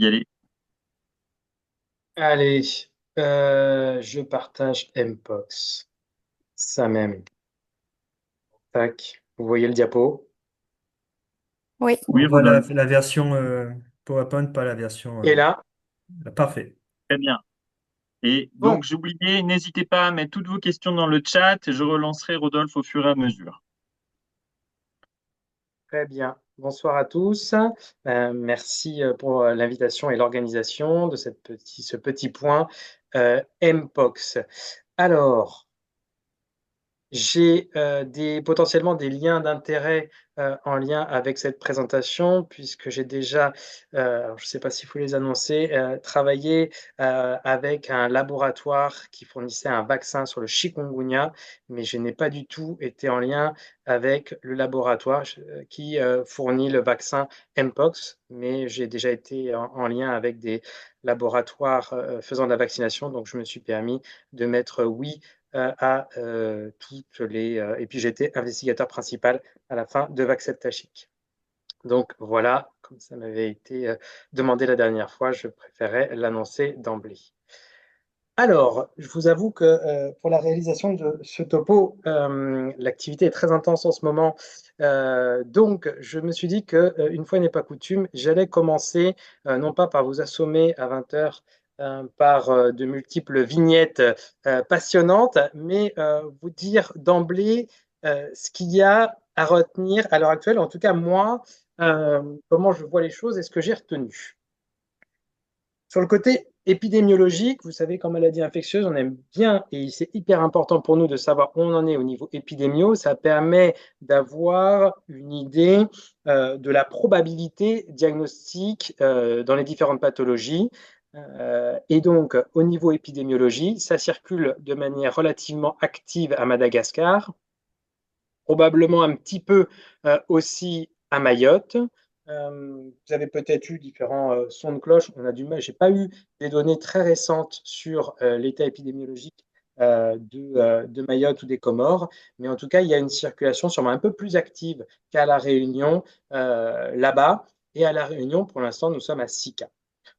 y aller. Allez, je partage Mpox. Ça même. Tac. Vous voyez le diapo. Oui, Oui, On voit Rodolphe, la version PowerPoint, pas la version. Et là, Parfait. très bien. Et bon, donc, j'ai oublié, n'hésitez pas à mettre toutes vos questions dans le chat et je relancerai Rodolphe au fur et à mesure. très bien. Bonsoir à tous. Merci pour l'invitation et l'organisation de ce petit point Mpox. Alors, j'ai potentiellement des liens d'intérêt en lien avec cette présentation, puisque j'ai déjà, alors je ne sais pas s'il faut les annoncer, travaillé avec un laboratoire qui fournissait un vaccin sur le chikungunya, mais je n'ai pas du tout été en lien avec le laboratoire qui fournit le vaccin Mpox, mais j'ai déjà été en lien avec des laboratoires faisant de la vaccination, donc je me suis permis de mettre oui à toutes les. Et puis j'étais investigateur principal à la fin de Vaxxed-Tachic. Donc voilà, comme ça m'avait été demandé la dernière fois, je préférais l'annoncer d'emblée. Alors, je vous avoue que pour la réalisation de ce topo, l'activité est très intense en ce moment. Donc, je me suis dit que une fois n'est pas coutume, j'allais commencer non pas par vous assommer à 20 heures par de multiples vignettes passionnantes, mais vous dire d'emblée ce qu'il y a à retenir à l'heure actuelle, en tout cas moi, comment je vois les choses et ce que j'ai retenu. Sur le côté épidémiologique, vous savez, qu'en maladie infectieuse, on aime bien, et c'est hyper important pour nous de savoir où on en est au niveau épidémio. Ça permet d'avoir une idée de la probabilité diagnostique dans les différentes pathologies. Et donc, au niveau épidémiologie, ça circule de manière relativement active à Madagascar, probablement un petit peu aussi à Mayotte. Vous avez peut-être eu différents sons de cloche. On a du mal. J'ai pas eu des données très récentes sur l'état épidémiologique de Mayotte ou des Comores, mais en tout cas, il y a une circulation sûrement un peu plus active qu'à La Réunion là-bas. Et à La Réunion, pour l'instant, nous sommes à 6 cas.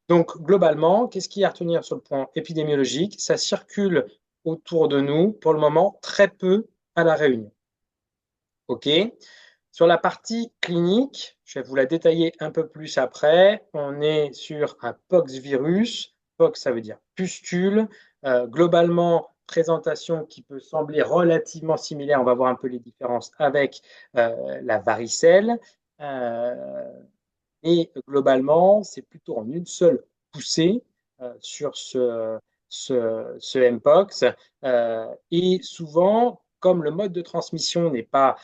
Donc, globalement, qu'est-ce qu'il y a à retenir sur le point épidémiologique? Ça circule autour de nous, pour le moment, très peu à La Réunion. OK. Sur la partie clinique, je vais vous la détailler un peu plus après. On est sur un poxvirus. Pox, ça veut dire pustule. Globalement, présentation qui peut sembler relativement similaire. On va voir un peu les différences avec la varicelle. Euh, et globalement, c'est plutôt en une seule poussée sur ce Mpox. Et souvent, comme le mode de transmission n'est pas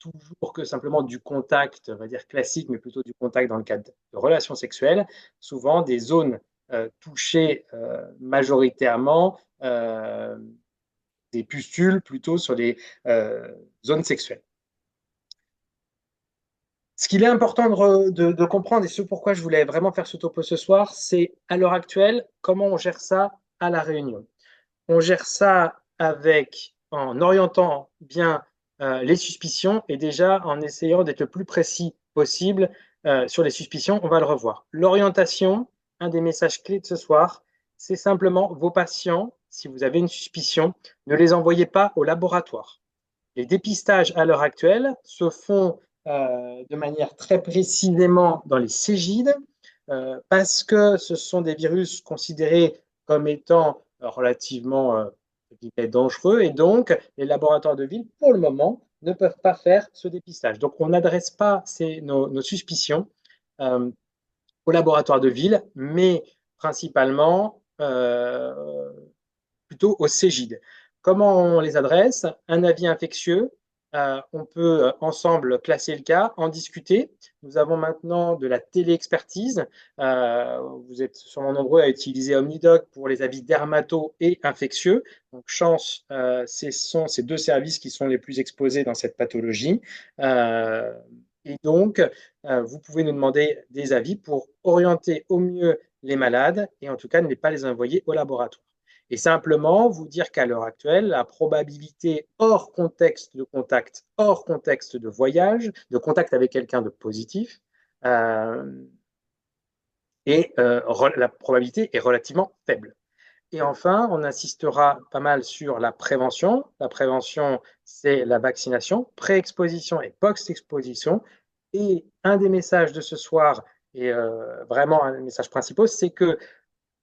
toujours que simplement du contact, on va dire classique, mais plutôt du contact dans le cadre de relations sexuelles, souvent des zones touchées majoritairement des pustules plutôt sur les zones sexuelles. Ce qu'il est important de comprendre et ce pourquoi je voulais vraiment faire ce topo ce soir, c'est à l'heure actuelle, comment on gère ça à La Réunion. On gère ça en orientant bien les suspicions et déjà en essayant d'être le plus précis possible sur les suspicions. On va le revoir. L'orientation, un des messages clés de ce soir, c'est simplement vos patients, si vous avez une suspicion, ne les envoyez pas au laboratoire. Les dépistages à l'heure actuelle se font de manière très précisément dans les Cégides parce que ce sont des virus considérés comme étant relativement dangereux et donc les laboratoires de ville, pour le moment, ne peuvent pas faire ce dépistage. Donc on n'adresse pas nos suspicions euh, au laboratoire de ville, mais principalement plutôt au Cégide. Comment on les adresse? Un avis infectieux. On peut ensemble classer le cas, en discuter. Nous avons maintenant de la téléexpertise. Vous êtes sûrement nombreux à utiliser OmniDoc pour les avis dermato et infectieux. Donc, chance, ce sont ces deux services qui sont les plus exposés dans cette pathologie. Et donc, vous pouvez nous demander des avis pour orienter au mieux les malades et en tout cas ne pas les envoyer au laboratoire. Et simplement vous dire qu'à l'heure actuelle, la probabilité hors contexte de contact, hors contexte de voyage, de contact avec quelqu'un de positif, euh, et la probabilité est relativement faible. Et enfin, on insistera pas mal sur la prévention. La prévention, c'est la vaccination, pré-exposition et post-exposition. Et un des messages de ce soir, et vraiment un des messages principaux, c'est que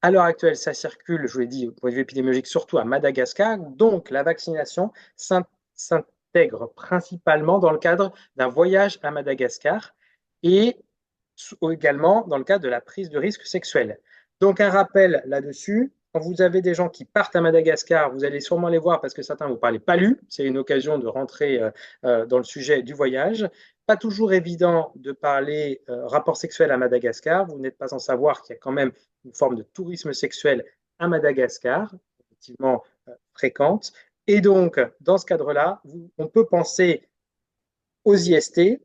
à l'heure actuelle, ça circule, je vous l'ai dit, au point de vue épidémiologique, surtout à Madagascar. Donc, la vaccination s'intègre principalement dans le cadre d'un voyage à Madagascar et également dans le cadre de la prise de risque sexuel. Donc, un rappel là-dessus. Quand vous avez des gens qui partent à Madagascar, vous allez sûrement les voir parce que certains vous parlent palu. C'est une occasion de rentrer dans le sujet du voyage. Pas toujours évident de parler rapport sexuel à Madagascar. Vous n'êtes pas sans savoir qu'il y a quand même une forme de tourisme sexuel à Madagascar, effectivement fréquente. Et donc, dans ce cadre-là, on peut penser aux IST.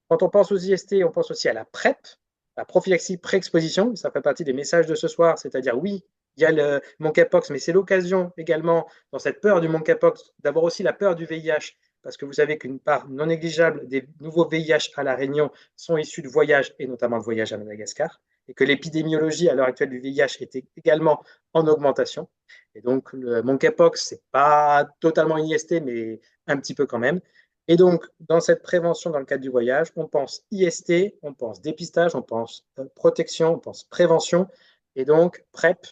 Quand on pense aux IST, on pense aussi à la PrEP, la prophylaxie pré-exposition. Ça fait partie des messages de ce soir, c'est-à-dire oui, il y a le monkeypox, mais c'est l'occasion également, dans cette peur du monkeypox, d'avoir aussi la peur du VIH, parce que vous savez qu'une part non négligeable des nouveaux VIH à La Réunion sont issus de voyages, et notamment de voyages à Madagascar, et que l'épidémiologie à l'heure actuelle du VIH était également en augmentation. Et donc, le monkeypox, ce n'est pas totalement une IST, mais un petit peu quand même. Et donc, dans cette prévention dans le cadre du voyage, on pense IST, on pense dépistage, on pense protection, on pense prévention, et donc PrEP,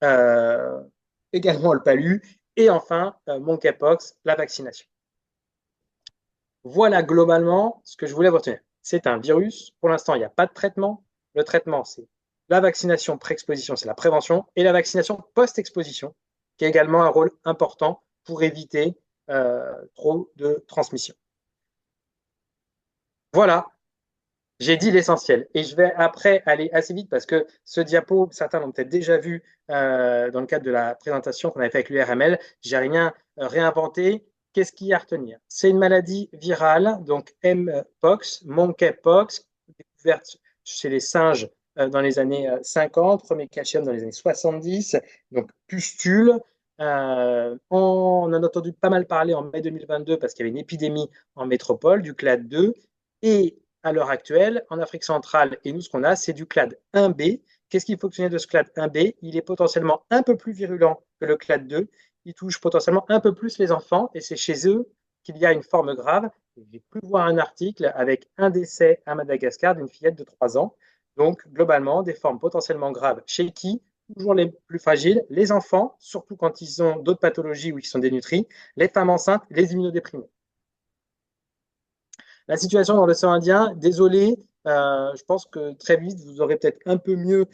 euh, également le palu, et enfin, monkeypox, la vaccination. Voilà globalement ce que je voulais retenir. C'est un virus. Pour l'instant, il n'y a pas de traitement. Le traitement, c'est la vaccination pré-exposition, c'est la prévention, et la vaccination post-exposition, qui a également un rôle important pour éviter trop de transmission. Voilà, j'ai dit l'essentiel. Et je vais après aller assez vite parce que ce diapo, certains l'ont peut-être déjà vu dans le cadre de la présentation qu'on avait fait avec l'URML. J'ai rien réinventé. Qu'est-ce qu'il y a à retenir? C'est une maladie virale, donc Mpox, monkeypox, découverte chez les singes dans les années 50, premier cas chez l'homme dans les années 70, donc pustule. On en a entendu pas mal parler en mai 2022 parce qu'il y avait une épidémie en métropole du clade 2. Et à l'heure actuelle, en Afrique centrale, et nous, ce qu'on a, c'est du clade 1B. Qu'est-ce qu'il faut tenir de ce clade 1B? Il est potentiellement un peu plus virulent que le clade 2. Il touche potentiellement un peu plus les enfants, et c'est chez eux qu'il y a une forme grave. J'ai pu voir un article avec un décès à Madagascar d'une fillette de 3 ans. Donc, globalement, des formes potentiellement graves chez qui? Toujours les plus fragiles, les enfants, surtout quand ils ont d'autres pathologies ou qu'ils sont dénutris, les femmes enceintes, les immunodéprimés. La situation dans l'océan Indien, désolé, je pense que très vite, vous aurez peut-être un peu mieux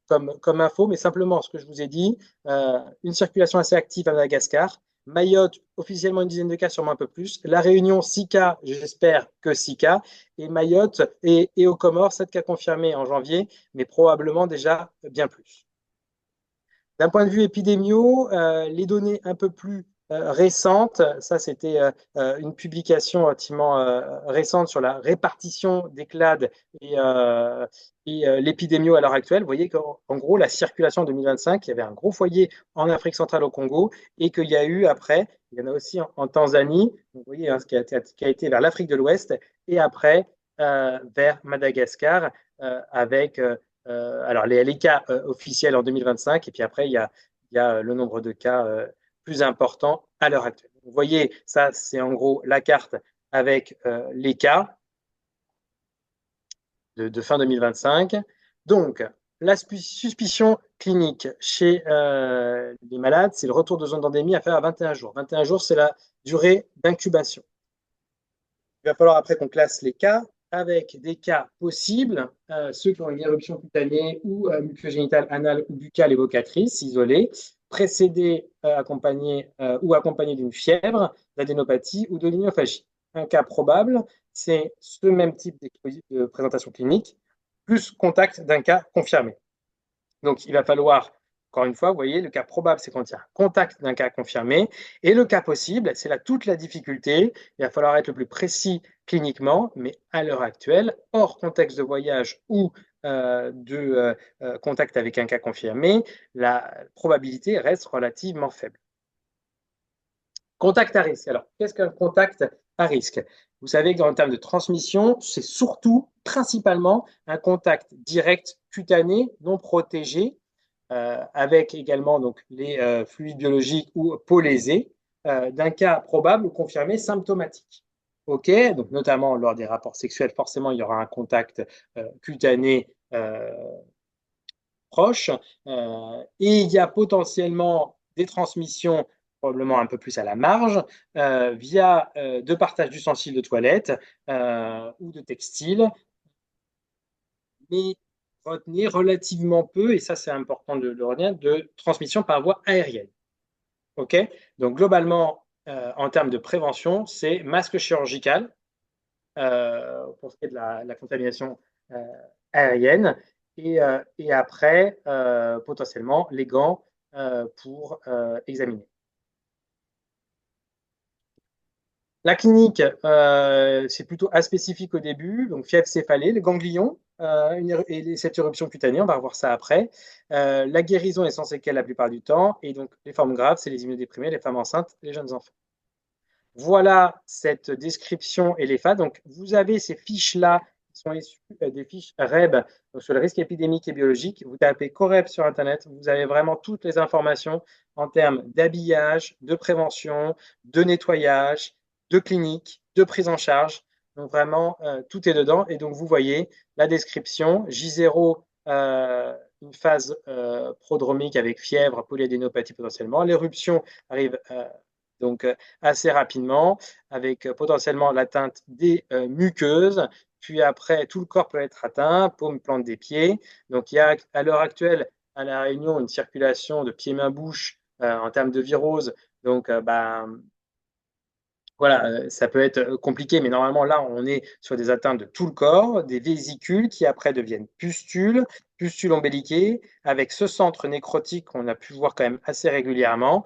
comme info, mais simplement ce que je vous ai dit, une circulation assez active à Madagascar, Mayotte, officiellement une dizaine de cas, sûrement un peu plus, La Réunion, 6 cas, j'espère que 6 cas, et Mayotte et aux Comores, 7 cas confirmés en janvier, mais probablement déjà bien plus. D'un point de vue épidémio, les données un peu plus récentes, ça c'était une publication relativement récente sur la répartition des clades et l'épidémio à l'heure actuelle. Vous voyez qu'en gros, la circulation en 2025, il y avait un gros foyer en Afrique centrale au Congo et qu'il y a eu après, il y en a aussi en Tanzanie, vous voyez hein, ce qui a été vers l'Afrique de l'Ouest et après vers Madagascar avec alors, les cas officiels en 2025, et puis après, il y a le nombre de cas plus important à l'heure actuelle. Vous voyez, ça, c'est en gros la carte avec les cas de fin 2025. Donc, la suspicion clinique chez les malades, c'est le retour de zone d'endémie à faire à 21 jours. 21 jours, c'est la durée d'incubation. Il va falloir après qu'on classe les cas avec des cas possibles, ceux qui ont une éruption cutanée ou mucogénitale anale ou buccale évocatrice, isolée, précédés ou accompagnés d'une fièvre, d'adénopathie ou de lignophagie. Un cas probable, c'est ce même type de présentation clinique, plus contact d'un cas confirmé. Donc, il va falloir, encore une fois, vous voyez, le cas probable, c'est quand il y a contact d'un cas confirmé. Et le cas possible, c'est là toute la difficulté. Il va falloir être le plus précis cliniquement, mais à l'heure actuelle, hors contexte de voyage ou de contact avec un cas confirmé, la probabilité reste relativement faible. Contact à risque. Alors, qu'est-ce qu'un contact à risque? Vous savez qu'en termes de transmission, c'est surtout, principalement, un contact direct cutanée non protégée, avec également donc, les fluides biologiques ou peau lésée, d'un cas probable ou confirmé symptomatique. OK, donc notamment lors des rapports sexuels, forcément, il y aura un contact cutané proche, et il y a potentiellement des transmissions probablement un peu plus à la marge, via de partage d'ustensiles de toilette ou de textiles, mais retenez relativement peu, et ça c'est important de le retenir, de transmission par voie aérienne. OK? Donc globalement, en termes de prévention, c'est masque chirurgical pour ce qui est de la contamination aérienne, et après, potentiellement, les gants pour examiner. La clinique, c'est plutôt aspécifique au début, donc fièvre, céphalée, les ganglions et cette éruption cutanée, on va revoir ça après. La guérison est sans séquelles la plupart du temps, et donc les formes graves, c'est les immunodéprimés, les femmes enceintes, les jeunes enfants. Voilà cette description et les FA. Donc, vous avez ces fiches-là qui sont issues des fiches REB donc sur le risque épidémique et biologique. Vous tapez COREB sur Internet, vous avez vraiment toutes les informations en termes d'habillage, de prévention, de nettoyage, de clinique, de prise en charge. Donc, vraiment, tout est dedans. Et donc, vous voyez la description. J0, une phase prodromique avec fièvre, polyadénopathie potentiellement. L'éruption arrive donc assez rapidement, avec potentiellement l'atteinte des muqueuses. Puis après, tout le corps peut être atteint, paume, plante des pieds. Donc il y a à l'heure actuelle à La Réunion une circulation de pieds-mains-bouche en termes de virose. Donc voilà, ça peut être compliqué, mais normalement là, on est sur des atteintes de tout le corps, des vésicules qui après deviennent pustules, pustules ombiliquées, avec ce centre nécrotique qu'on a pu voir quand même assez régulièrement,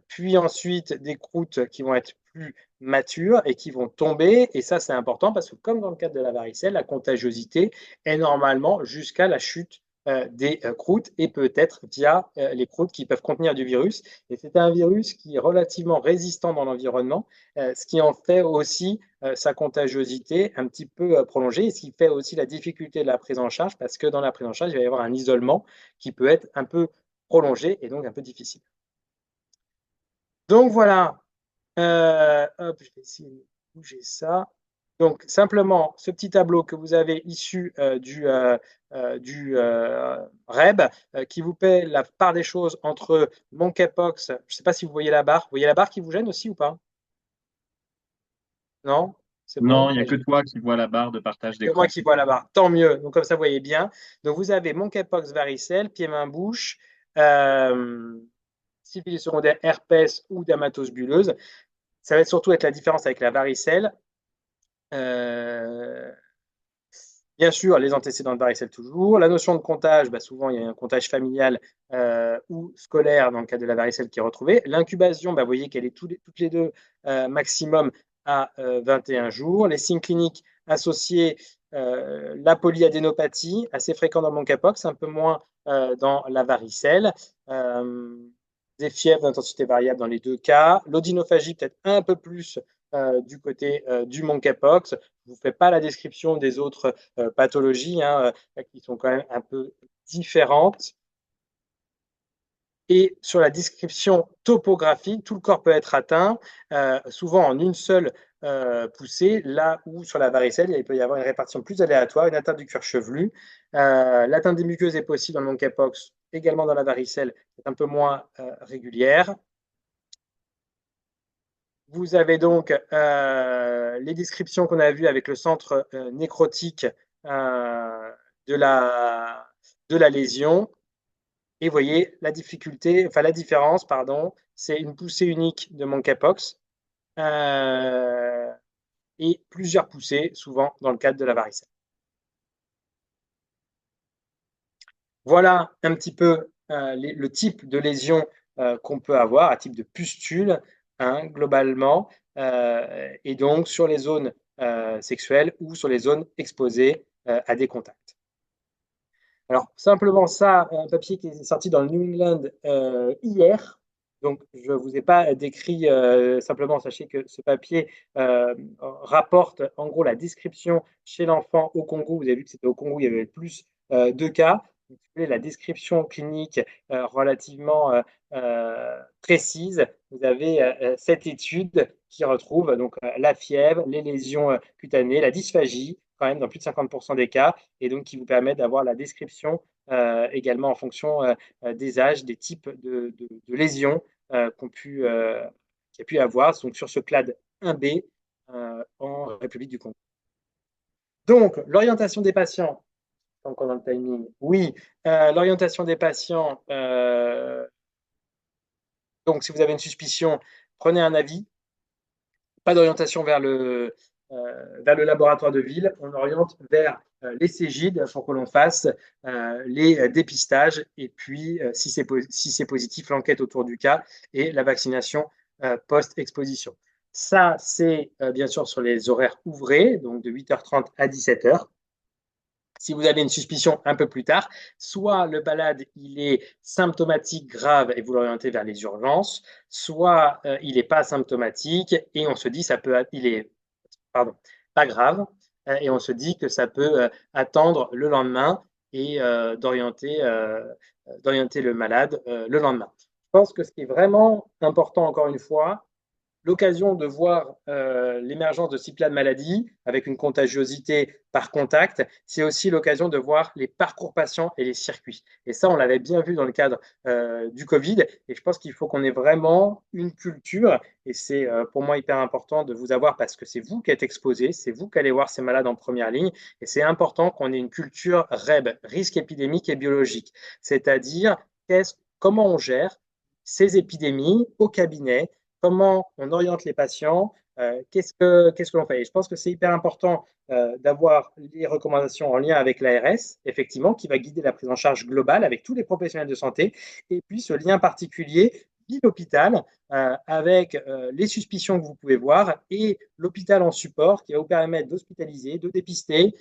puis ensuite des croûtes qui vont être plus matures et qui vont tomber, et ça c'est important parce que comme dans le cadre de la varicelle, la contagiosité est normalement jusqu'à la chute des croûtes et peut-être via les croûtes qui peuvent contenir du virus. Et c'est un virus qui est relativement résistant dans l'environnement, ce qui en fait aussi sa contagiosité un petit peu prolongée, et ce qui fait aussi la difficulté de la prise en charge, parce que dans la prise en charge, il va y avoir un isolement qui peut être un peu prolongé et donc un peu difficile. Donc voilà, hop, je vais essayer de bouger ça. Donc simplement, ce petit tableau que vous avez issu du REB qui vous fait la part des choses entre monkeypox, je ne sais pas si vous voyez la barre. Vous voyez la barre qui vous gêne aussi ou pas? Non? C'est Non, bon? il n'y a que toi qui vois la barre de partage Que moi d'écran. qui vois là-bas. Tant mieux. Donc, comme ça, vous voyez bien. Donc, vous avez monkeypox, varicelle, pieds-mains-bouche, syphilis secondaire, herpès ou dermatose bulleuse. Ça va surtout être la différence avec la varicelle. Bien sûr, les antécédents de varicelle toujours. La notion de comptage, souvent, il y a un comptage familial ou scolaire dans le cas de la varicelle qui est retrouvé. L'incubation, vous voyez qu'elle est toutes les deux maximum à 21 jours. Les signes cliniques associés, la polyadénopathie, assez fréquent dans le monkeypox, un peu moins dans la varicelle. Des fièvres d'intensité variable dans les deux cas. L'odynophagie, peut-être un peu plus du côté du monkeypox. Je ne vous fais pas la description des autres pathologies qui sont quand même un peu différentes. Et sur la description topographique, tout le corps peut être atteint, souvent en une seule poussée, là où sur la varicelle, il peut y avoir une répartition plus aléatoire, une atteinte du cuir chevelu. L'atteinte des muqueuses est possible dans le monkeypox, également dans la varicelle, c'est un peu moins régulière. Vous avez donc les descriptions qu'on a vues avec le centre nécrotique de la lésion. Et vous voyez la différence, c'est une poussée unique de monkeypox et plusieurs poussées, souvent dans le cadre de la varicelle. Voilà un petit peu le type de lésion qu'on peut avoir, un type de pustule, globalement, et donc sur les zones sexuelles ou sur les zones exposées à des contacts. Alors, simplement ça, un papier qui est sorti dans le New England hier. Donc, je ne vous ai pas décrit, simplement sachez que ce papier rapporte en gros la description chez l'enfant au Congo. Vous avez vu que c'était au Congo, il y avait le plus 2 cas. Donc, si vous voulez, la description clinique relativement précise, vous avez cette étude qui retrouve donc la fièvre, les lésions cutanées, la dysphagie, quand même dans plus de 50% des cas, et donc qui vous permet d'avoir la description également en fonction des âges, des types de lésions qu'il y a pu avoir donc sur ce clade 1B en République du Congo. Donc, l'orientation des patients, tant qu'on a le timing, oui, l'orientation des patients, donc si vous avez une suspicion, prenez un avis, pas d'orientation vers le laboratoire de ville, on oriente vers les Cégides pour que l'on fasse les dépistages et puis, si c'est positif, l'enquête autour du cas et la vaccination post-exposition. Ça, c'est bien sûr sur les horaires ouvrés, donc de 8h30 à 17h. Si vous avez une suspicion un peu plus tard, soit le malade il est symptomatique grave et vous l'orientez vers les urgences, soit il n'est pas symptomatique et on se dit il est pas grave et on se dit que ça peut attendre le lendemain et d'orienter le malade le lendemain. Je pense que ce qui est vraiment important encore une fois, l'occasion de voir l'émergence de ces plans de maladies avec une contagiosité par contact, c'est aussi l'occasion de voir les parcours patients et les circuits. Et ça, on l'avait bien vu dans le cadre du Covid. Et je pense qu'il faut qu'on ait vraiment une culture. Et c'est pour moi hyper important de vous avoir parce que c'est vous qui êtes exposé, c'est vous qui allez voir ces malades en première ligne. Et c'est important qu'on ait une culture REB, risque épidémique et biologique. C'est-à-dire comment on gère ces épidémies au cabinet, comment on oriente les patients, qu'est-ce que l'on fait. Et je pense que c'est hyper important d'avoir les recommandations en lien avec l'ARS, effectivement, qui va guider la prise en charge globale avec tous les professionnels de santé, et puis ce lien particulier l'hôpital avec les suspicions que vous pouvez voir et l'hôpital en support qui va vous permettre d'hospitaliser, de dépister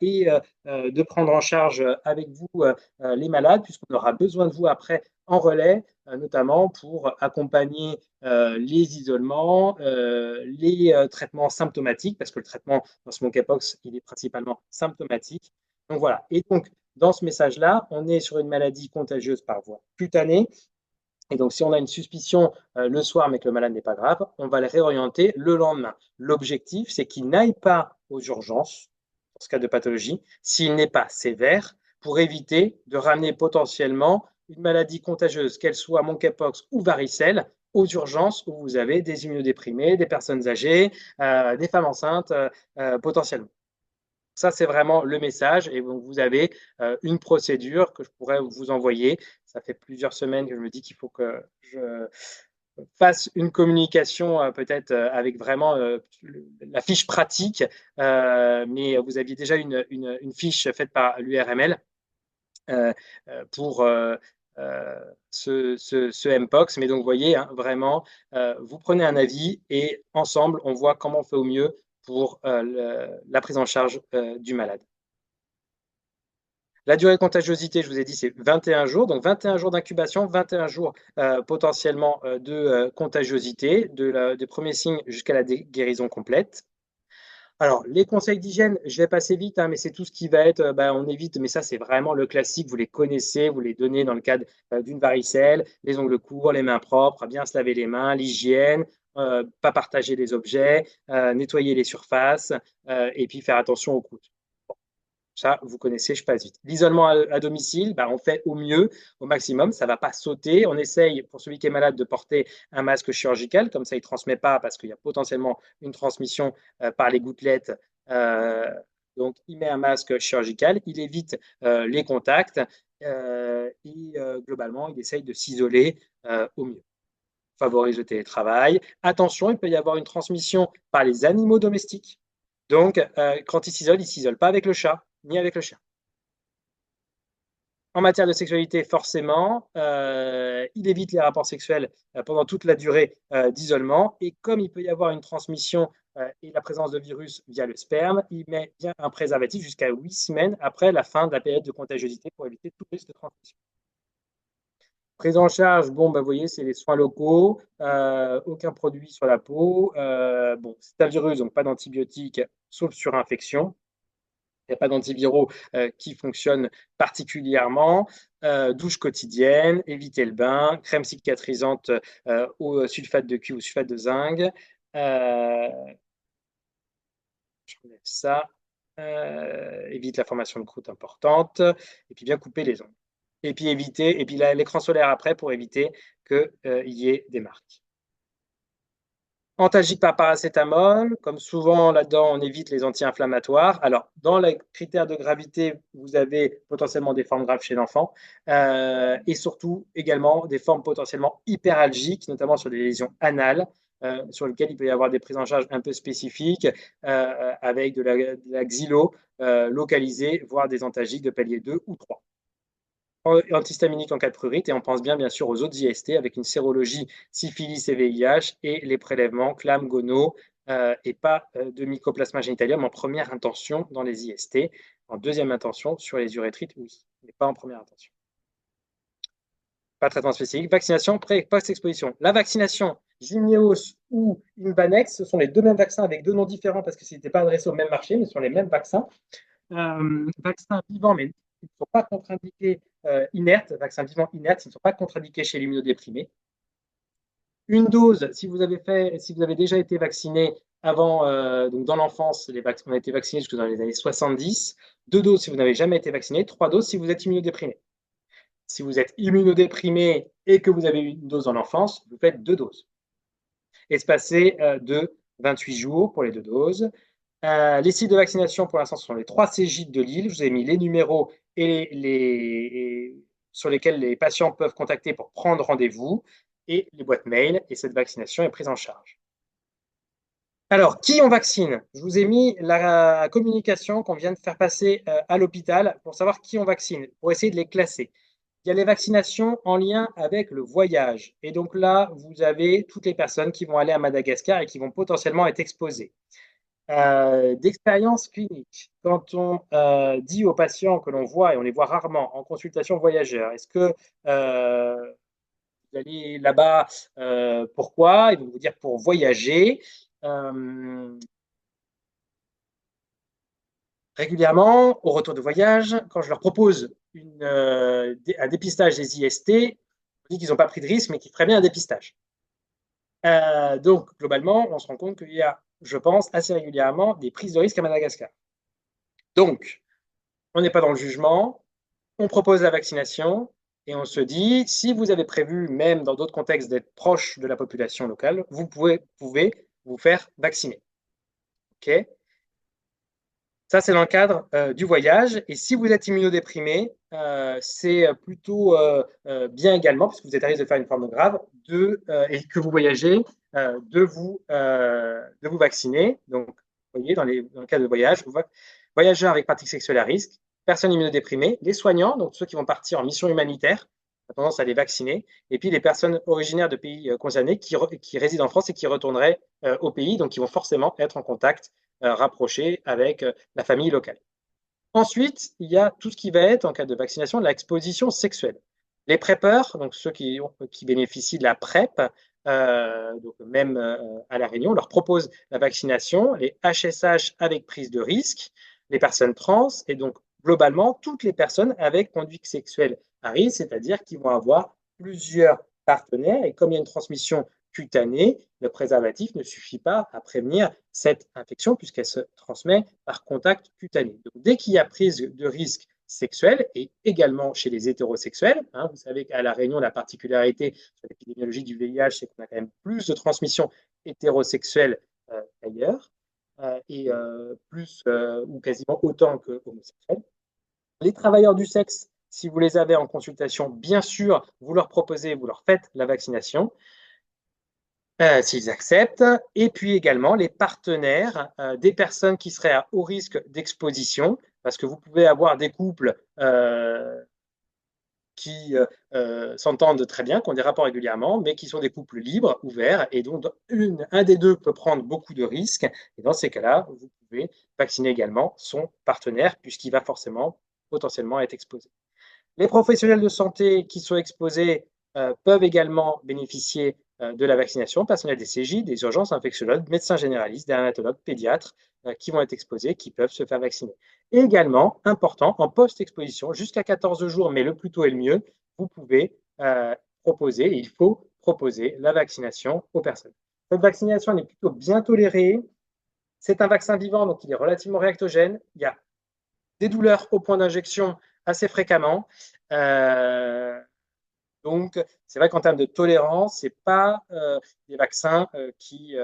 et de prendre en charge avec vous les malades puisqu'on aura besoin de vous après en relais, notamment pour accompagner les isolements, les traitements symptomatiques, parce que le traitement dans ce monkeypox, il est principalement symptomatique. Donc voilà. Et donc, dans ce message-là, on est sur une maladie contagieuse par voie cutanée. Et donc, si on a une suspicion le soir, mais que le malade n'est pas grave, on va le réorienter le lendemain. L'objectif, c'est qu'il n'aille pas aux urgences, dans ce cas de pathologie, s'il n'est pas sévère, pour éviter de ramener potentiellement une maladie contagieuse, qu'elle soit monkeypox ou varicelle, aux urgences où vous avez des immunodéprimés, des personnes âgées, des femmes enceintes potentiellement. Ça, c'est vraiment le message. Et donc, vous avez une procédure que je pourrais vous envoyer. Ça fait plusieurs semaines que je me dis qu'il faut que je fasse une communication peut-être avec vraiment la fiche pratique. Mais vous aviez déjà une fiche faite par l'URML pour ce Mpox. Mais donc, vous voyez, hein, vraiment, vous prenez un avis et ensemble, on voit comment on fait au mieux pour la prise en charge du malade. La durée de contagiosité, je vous ai dit, c'est 21 jours. Donc, 21 jours d'incubation, 21 jours potentiellement de contagiosité, des premiers signes jusqu'à la guérison complète. Alors, les conseils d'hygiène, je vais passer vite, hein, mais c'est tout ce qui va être, on évite, mais ça, c'est vraiment le classique, vous les connaissez, vous les donnez dans le cadre d'une varicelle, les ongles courts, les mains propres, bien se laver les mains, l'hygiène, pas partager les objets, nettoyer les surfaces, et puis faire attention aux coudes. Ça, vous connaissez, je passe vite. L'isolement à domicile, on fait au mieux, au maximum. Ça ne va pas sauter. On essaye, pour celui qui est malade, de porter un masque chirurgical. Comme ça, il ne transmet pas parce qu'il y a potentiellement une transmission par les gouttelettes. Donc, il met un masque chirurgical. Il évite les contacts. Et globalement, il essaye de s'isoler au mieux. Favorise le télétravail. Attention, il peut y avoir une transmission par les animaux domestiques. Donc, quand il ne s'isole pas avec le chat ni avec le chien. En matière de sexualité, forcément, il évite les rapports sexuels pendant toute la durée d'isolement. Et comme il peut y avoir une transmission et la présence de virus via le sperme, il met bien un préservatif jusqu'à 8 semaines après la fin de la période de contagiosité pour éviter tout risque de transmission. Prise en charge, vous voyez, c'est les soins locaux, aucun produit sur la peau. C'est un virus, donc pas d'antibiotiques, sauf sur infection. Il n'y a pas d'antiviraux qui fonctionnent particulièrement. Douche quotidienne, éviter le bain, crème cicatrisante au sulfate de cuivre ou sulfate de zinc. Je relève ça. Évite la formation de croûte importante. Et puis bien couper les ongles. Et puis éviter, et puis l'écran solaire après pour éviter qu'il y ait des marques. Antalgique par paracétamol, comme souvent là-dedans, on évite les anti-inflammatoires. Alors, dans les critères de gravité, vous avez potentiellement des formes graves chez l'enfant et surtout également des formes potentiellement hyperalgiques, notamment sur des lésions anales, sur lesquelles il peut y avoir des prises en charge un peu spécifiques avec de la xylo localisée, voire des antalgiques de palier 2 ou 3. Antihistaminique en cas de prurite et on pense bien sûr aux autres IST avec une sérologie syphilis et VIH et les prélèvements CLAM, gono et pas de mycoplasma génitalium en première intention dans les IST. En deuxième intention sur les urétrites, oui, mais pas en première intention. Pas de traitement spécifique. Vaccination pré- et post-exposition. La vaccination Jynneos ou Imvanex, ce sont les deux mêmes vaccins avec deux noms différents parce que ce n'était pas adressé au même marché, mais ce sont les mêmes vaccins. Vaccins vivants, mais ils ne sont pas contre-indiqués inertes, vaccins vivants inertes, ils ne sont pas contre-indiqués chez l'immunodéprimé. Une dose, si vous avez déjà été vacciné avant, donc dans l'enfance, on a été vacciné jusque dans les années 70. 2 doses si vous n'avez jamais été vacciné. 3 doses si vous êtes immunodéprimé. Si vous êtes immunodéprimé et que vous avez eu une dose dans l'enfance, vous faites 2 doses. Espacé de 28 jours pour les 2 doses. Les sites de vaccination, pour l'instant, ce sont les 3 CGID de Lille. Je vous ai mis les numéros sur lesquels les patients peuvent contacter pour prendre rendez-vous et les boîtes mail. Et cette vaccination est prise en charge. Alors, qui on vaccine? Je vous ai mis la communication qu'on vient de faire passer à l'hôpital pour savoir qui on vaccine, pour essayer de les classer. Il y a les vaccinations en lien avec le voyage. Et donc là, vous avez toutes les personnes qui vont aller à Madagascar et qui vont potentiellement être exposées. D'expérience clinique, quand on dit aux patients que l'on voit, et on les voit rarement en consultation voyageur, est-ce que vous allez là-bas, pourquoi? Ils vont vous dire pour voyager. Régulièrement, au retour de voyage, quand je leur propose un dépistage des IST, on dit qu'ils n'ont pas pris de risque, mais qu'ils feraient bien un dépistage. Donc, globalement, on se rend compte qu'il y a, je pense, assez régulièrement des prises de risque à Madagascar. Donc, on n'est pas dans le jugement, on propose la vaccination et on se dit, si vous avez prévu, même dans d'autres contextes, d'être proche de la population locale, vous pouvez vous faire vacciner. OK? Ça, c'est dans le cadre du voyage. Et si vous êtes immunodéprimé, c'est plutôt bien également, puisque vous êtes à risque de faire une forme grave, et que vous voyagez, de vous vacciner. Donc, vous voyez, dans le cas de voyage, voyageurs avec pratique sexuelle à risque, personnes immunodéprimées, les soignants, donc ceux qui vont partir en mission humanitaire, on a tendance à les vacciner, et puis les personnes originaires de pays concernés qui résident en France et qui retourneraient au pays, donc qui vont forcément être en contact rapproché avec la famille locale. Ensuite, il y a tout ce qui va être, en cas de vaccination, l'exposition sexuelle. Les PrEPeurs, donc ceux qui bénéficient de la PrEP, donc même à La Réunion, on leur propose la vaccination, les HSH avec prise de risque, les personnes trans, et donc globalement, toutes les personnes avec conduite sexuelle à risque, c'est-à-dire qui vont avoir plusieurs partenaires, et comme il y a une transmission cutanée, le préservatif ne suffit pas à prévenir cette infection puisqu'elle se transmet par contact cutané. Donc, dès qu'il y a prise de risque sexuel et également chez les hétérosexuels, vous savez qu'à La Réunion, la particularité sur l'épidémiologie du VIH, c'est qu'on a quand même plus de transmission hétérosexuelle qu'ailleurs et plus ou quasiment autant que homosexuels. Les travailleurs du sexe, si vous les avez en consultation, bien sûr, vous leur proposez, vous leur faites la vaccination. S'ils acceptent, et puis également les partenaires des personnes qui seraient à haut risque d'exposition, parce que vous pouvez avoir des couples qui s'entendent très bien, qui ont des rapports régulièrement, mais qui sont des couples libres, ouverts, et donc un des deux peut prendre beaucoup de risques, et dans ces cas-là, vous pouvez vacciner également son partenaire, puisqu'il va forcément potentiellement être exposé. Les professionnels de santé qui sont exposés peuvent également bénéficier de la vaccination, personnel des CJ, des urgences, infectiologues, médecins généralistes, dermatologues, pédiatres qui vont être exposés, qui peuvent se faire vacciner. Et également, important, en post-exposition, jusqu'à 14 jours, mais le plus tôt est le mieux, vous pouvez proposer, et il faut proposer la vaccination aux personnes. Cette vaccination est plutôt bien tolérée. C'est un vaccin vivant, donc il est relativement réactogène. Il y a des douleurs au point d'injection assez fréquemment. Donc, c'est vrai qu'en termes de tolérance, ce n'est pas des vaccins qui,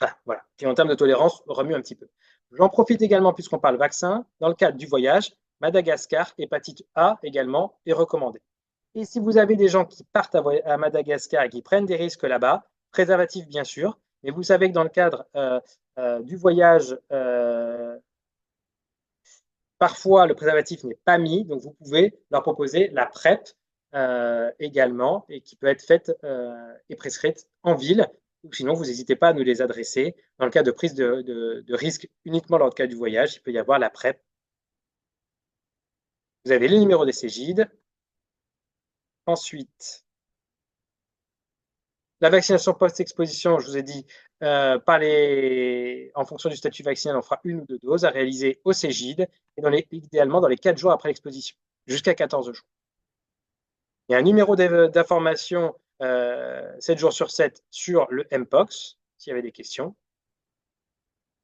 en termes de tolérance, remuent un petit peu. J'en profite également, puisqu'on parle vaccin, dans le cadre du voyage, Madagascar, hépatite A également est recommandée. Et si vous avez des gens qui partent à Madagascar et qui prennent des risques là-bas, préservatif bien sûr, mais vous savez que dans le cadre du voyage, parfois le préservatif n'est pas mis, donc vous pouvez leur proposer la PrEP également, et qui peut être faite et prescrite en ville, ou sinon vous n'hésitez pas à nous les adresser. Dans le cas de prise de risque uniquement dans le cas du voyage, il peut y avoir la PrEP. Vous avez le numéro des Cégides. Ensuite, la vaccination post-exposition, je vous ai dit, en fonction du statut vaccinal, on fera 1 ou 2 doses à réaliser au Cégide, et idéalement dans les 4 jours après l'exposition, jusqu'à 14 jours. Il y a un numéro d'information 7 jours sur 7 sur le Mpox, s'il y avait des questions.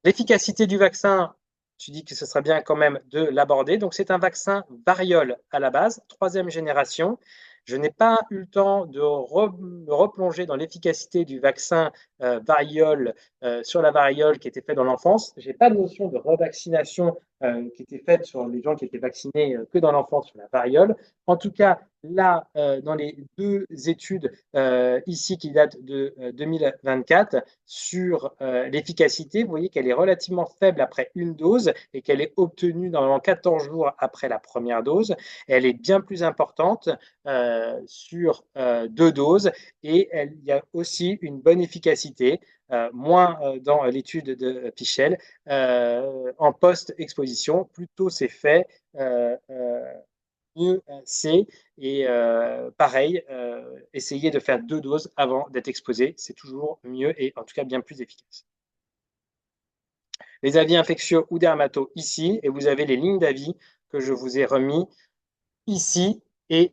L'efficacité du vaccin, je dis que ce serait bien quand même de l'aborder. Donc, c'est un vaccin variole à la base, 3e génération. Je n'ai pas eu le temps de me replonger dans l'efficacité du vaccin variole sur la variole qui était fait dans l'enfance. Je n'ai pas de notion de revaccination qui était faite sur les gens qui étaient vaccinés que dans l'enfance sur la variole. En tout cas, là, dans les 2 études ici qui datent de 2024 sur l'efficacité, vous voyez qu'elle est relativement faible après 1 dose et qu'elle est obtenue normalement 14 jours après la première dose. Elle est bien plus importante sur 2 doses, et il y a aussi une bonne efficacité, moins dans l'étude de Pichel, en post-exposition. Plutôt c'est fait, mieux c'est. Et pareil, essayez de faire 2 doses avant d'être exposé. C'est toujours mieux et en tout cas bien plus efficace. Les avis infectieux ou dermato ici, et vous avez les lignes d'avis que je vous ai remis ici, et